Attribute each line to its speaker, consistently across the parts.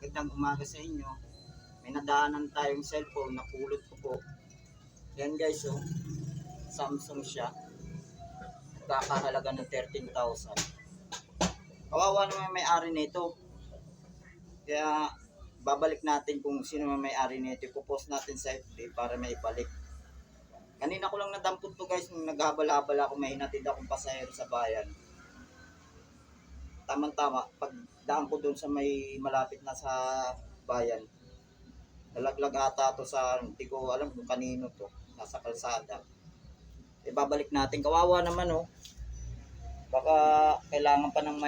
Speaker 1: Magandang umaga sa inyo. May nadaanan tayong cellphone na pulot ko po. Yan guys, oh. Samsung siya. Nagkakahalaga ng 13,000. Kawawa naman may-ari nito. Kaya babalik natin kung sino may-ari nito. Ipopost natin sa FB para may ibalik. Kanina ko lang nadampot to guys nung naghabal-habal ako, may hinatid akong pasahero sa bayan. Tama-tama, pag daan ko doon sa may malapit na sa bayan, nalaglag ata to sa, hindi ko alam kung kanino to, nasa kalsada. Ibabalik natin, kawawa naman oh. Baka kailangan pa ng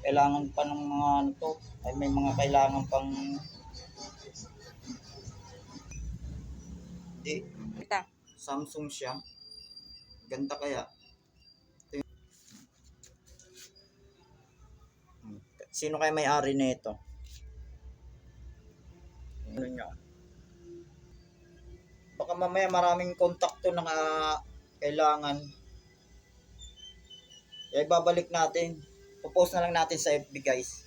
Speaker 1: kailangan pa ng mga ano to, ay may mga kailangan pang Samsung siya. Ganda kaya. Sino kaya may-ari nito? Ano niya? Baka mamaya maraming kontakto na kailangan. Kaya babalik natin. Popost na lang natin sa FB guys.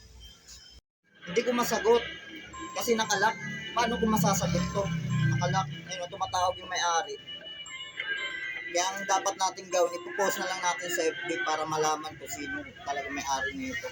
Speaker 1: Hindi ko masagot kasi nakalock. Paano ko masasagot to? Nakalock. Ayun, tumatawag yung may-ari. Kaya ang dapat natin gawin, ipopost na lang natin sa FB para malaman kung sino talaga may-ari nito.